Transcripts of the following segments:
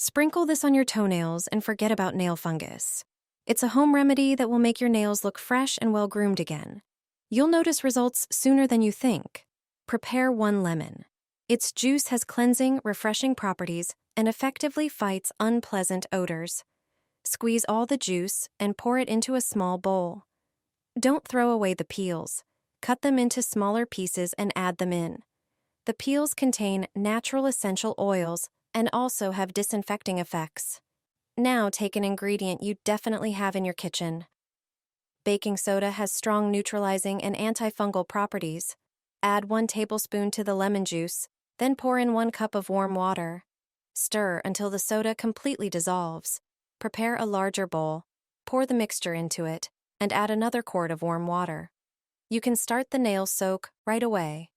Sprinkle this on your toenails and forget about nail fungus. It's a home remedy that will make your nails look fresh and well-groomed again. You'll notice results sooner than you think. Prepare 1 lemon. Its juice has cleansing, refreshing properties and effectively fights unpleasant odors. Squeeze all the juice and pour it into a small bowl. Don't throw away the peels. Cut them into smaller pieces and add them in. The peels contain natural essential oils and also have disinfecting effects. Now take an ingredient you definitely have in your kitchen. Baking soda has strong neutralizing and antifungal properties. Add 1 tablespoon to the lemon juice, then pour in 1 cup of warm water. Stir until the soda completely dissolves. Prepare a larger bowl, pour the mixture into it, and add another quart of warm water. You can start the nail soak right away.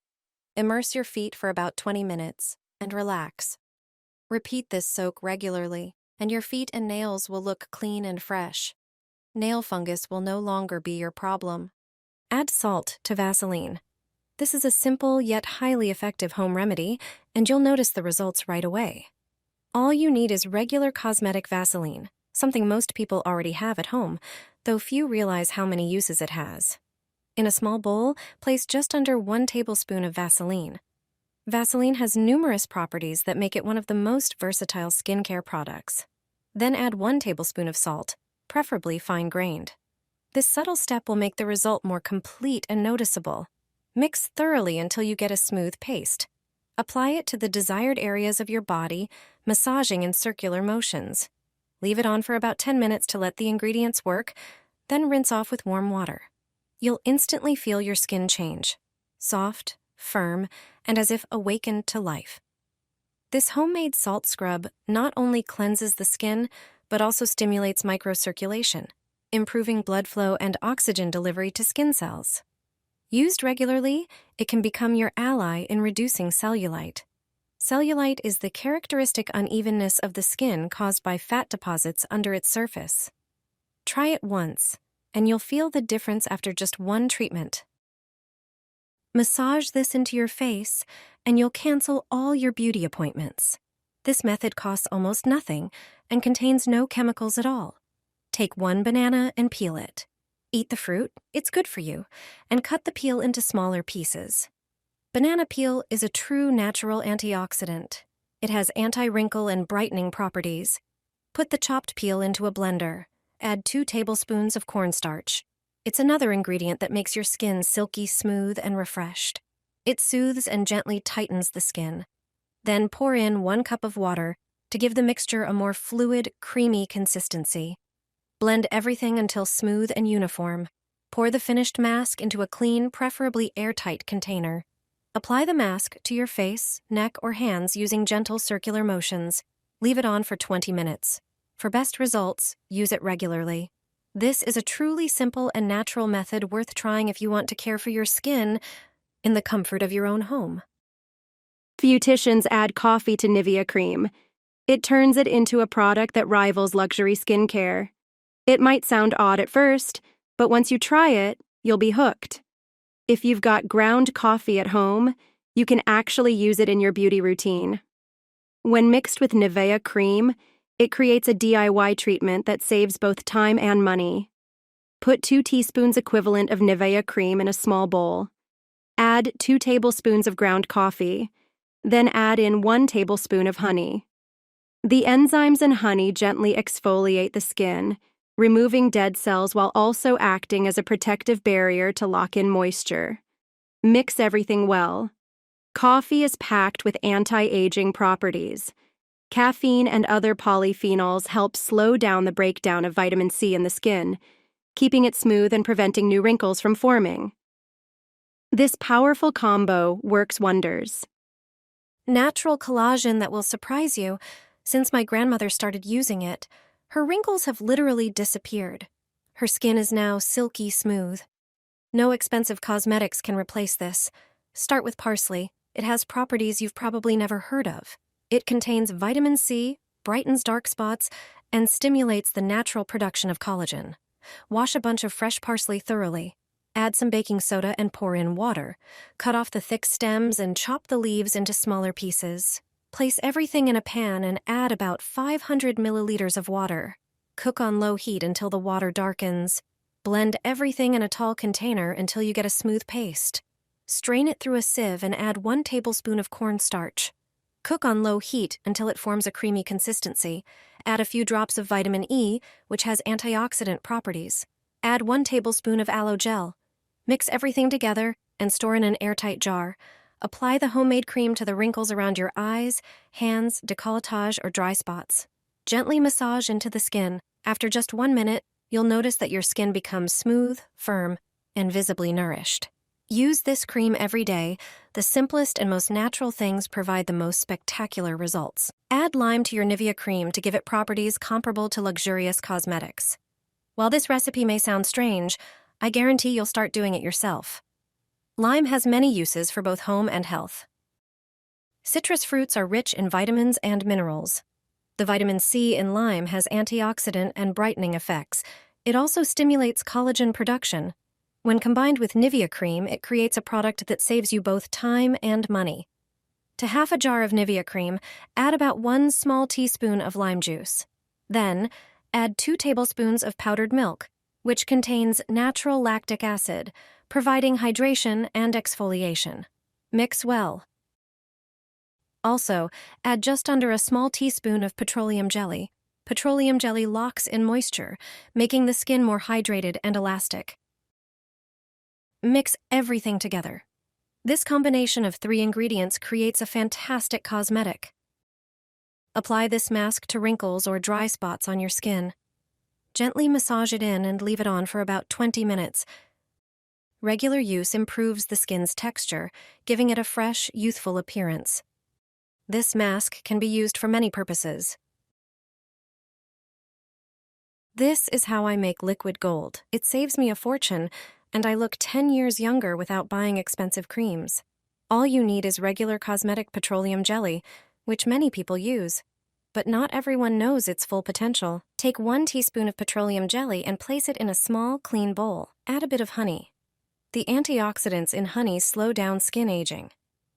Immerse your feet for about 20 minutes and relax. Repeat this soak regularly, and your feet and nails will look clean and fresh. Nail fungus will no longer be your problem. Add salt to Vaseline. This is a simple yet highly effective home remedy, and you'll notice the results right away. All you need is regular cosmetic Vaseline, something most people already have at home, though few realize how many uses it has. In a small bowl, place just under 1 tablespoon of Vaseline. Vaseline has numerous properties that make it one of the most versatile skincare products. Then add 1 tablespoon of salt, preferably fine-grained. This subtle step will make the result more complete and noticeable. Mix thoroughly until you get a smooth paste. Apply it to the desired areas of your body, massaging in circular motions. Leave it on for about 10 minutes to let the ingredients work, then rinse off with warm water. You'll instantly feel your skin change. Soft, firm, and as if awakened to life. This homemade salt scrub not only cleanses the skin, but also stimulates microcirculation, improving blood flow and oxygen delivery to skin cells. Used regularly, it can become your ally in reducing cellulite. Cellulite is the characteristic unevenness of the skin caused by fat deposits under its surface. Try it once, and you'll feel the difference after just 1 treatment. Massage this into your face, and you'll cancel all your beauty appointments. This method costs almost nothing and contains no chemicals at all. Take 1 banana and peel it. Eat the fruit, it's good for you, and cut the peel into smaller pieces. Banana peel is a true natural antioxidant. It has anti-wrinkle and brightening properties. Put the chopped peel into a blender. Add 2 tablespoons of cornstarch. It's another ingredient that makes your skin silky smooth and refreshed. It soothes and gently tightens the skin. Then pour in 1 cup of water to give the mixture a more fluid, creamy consistency. Blend everything until smooth and uniform. Pour the finished mask into a clean, preferably airtight container. Apply the mask to your face, neck, or hands using gentle circular motions. Leave it on for 20 minutes. For best results, use it regularly. This is a truly simple and natural method worth trying if you want to care for your skin in the comfort of your own home. Beauticians add coffee to Nivea cream. It turns it into a product that rivals luxury skincare. It might sound odd at first, but once you try it, you'll be hooked. If you've got ground coffee at home, you can actually use it in your beauty routine. When mixed with Nivea cream, it creates a DIY treatment that saves both time and money. Put 2 teaspoons equivalent of Nivea cream in a small bowl. Add 2 tablespoons of ground coffee. Then add in 1 tablespoon of honey. The enzymes in honey gently exfoliate the skin, removing dead cells while also acting as a protective barrier to lock in moisture. Mix everything well. Coffee is packed with anti-aging properties. Caffeine and other polyphenols help slow down the breakdown of vitamin C in the skin, keeping it smooth and preventing new wrinkles from forming. This powerful combo works wonders. Natural collagen that will surprise you. Since my grandmother started using it, her wrinkles have literally disappeared. Her skin is now silky smooth. No expensive cosmetics can replace this. Start with Parsley. It has properties you've probably never heard of. It contains vitamin C, brightens dark spots, and stimulates the natural production of collagen. Wash a bunch of fresh parsley thoroughly. Add some baking soda and pour in water. Cut off the thick stems and chop the leaves into smaller pieces. Place everything in a pan and add about 500 milliliters of water. Cook on low heat until the water darkens. Blend everything in a tall container until you get a smooth paste. Strain it through a sieve and add 1 tablespoon of cornstarch. Cook on low heat until it forms a creamy consistency. Add a few drops of vitamin E, which has antioxidant properties. Add 1 tablespoon of aloe gel. Mix everything together and store in an airtight jar. Apply the homemade cream to the wrinkles around your eyes, hands, décolletage, or dry spots. Gently massage into the skin. After just 1 minute, you'll notice that your skin becomes smooth, firm, and visibly nourished. Use this cream every day. The simplest and most natural things provide the most spectacular results. Add lime to your Nivea cream to give it properties comparable to luxurious cosmetics. While this recipe may sound strange, I guarantee you'll start doing it yourself. Lime has many uses for both home and health. Citrus fruits are rich in vitamins and minerals. The vitamin C in lime has antioxidant and brightening effects. It also stimulates collagen production. When combined with Nivea cream, it creates a product that saves you both time and money. To half a jar of Nivea cream, add about 1 small teaspoon of lime juice. Then, add 2 tablespoons of powdered milk, which contains natural lactic acid, providing hydration and exfoliation. Mix well. Also, add just under a small teaspoon of petroleum jelly. Petroleum jelly locks in moisture, making the skin more hydrated and elastic. Mix everything together. This combination of 3 ingredients creates a fantastic cosmetic. Apply this mask to wrinkles or dry spots on your skin. Gently massage it in and leave it on for about 20 minutes. Regular use improves the skin's texture, giving it a fresh, youthful appearance. This mask can be used for many purposes. This is how I make liquid gold. It saves me a fortune, and I look 10 years younger without buying expensive creams. All you need is regular cosmetic petroleum jelly, which many people use. But not everyone knows its full potential. Take 1 teaspoon of petroleum jelly and place it in a small, clean bowl. Add a bit of honey. The antioxidants in honey slow down skin aging.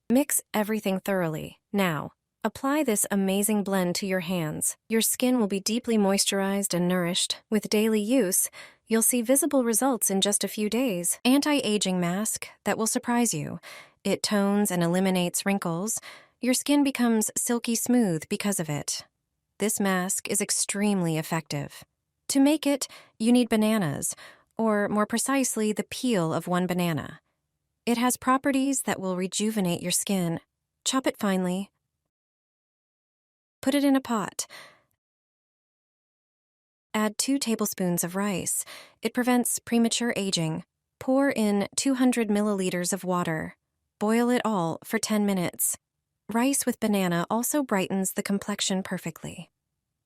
Mix everything thoroughly. Now, apply this amazing blend to your hands. Your skin will be deeply moisturized and nourished. With daily use, you'll see visible results in just a few days. Anti-aging mask that will surprise you. It tones and eliminates wrinkles. Your skin becomes silky smooth because of it. This mask is extremely effective. To make it, you need bananas, or more precisely, the peel of 1 banana. It has properties that will rejuvenate your skin. Chop it finely. Put it in a pot. Add 2 tablespoons of rice. It prevents premature aging. Pour in 200 milliliters of water. Boil it all for 10 minutes. Rice with banana also brightens the complexion perfectly.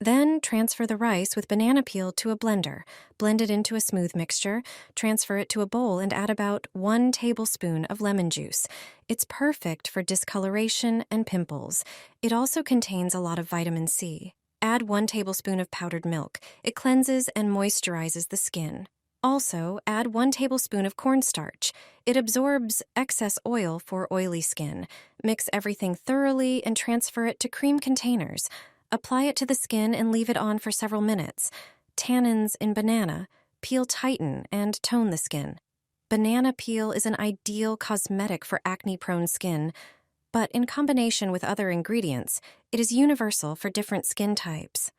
Then transfer the rice with banana peel to a blender. Blend it into a smooth mixture. Transfer it to a bowl and add about 1 tablespoon of lemon juice. It's perfect for discoloration and pimples. It also contains a lot of vitamin C. Add 1 tablespoon of powdered milk. It cleanses and moisturizes the skin. Also, add 1 tablespoon of cornstarch. It absorbs excess oil for oily skin. Mix everything thoroughly and transfer it to cream containers. Apply it to the skin and leave it on for several minutes. Tannins in banana peel tighten and tone the skin. Banana peel is an ideal cosmetic for acne-prone skin, but in combination with other ingredients, it is universal for different skin types.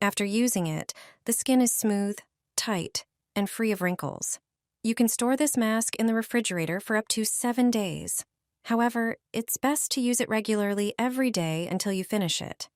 After using it, the skin is smooth, tight, and free of wrinkles. You can store this mask in the refrigerator for up to 7 days. However, it's best to use it regularly every day until you finish it.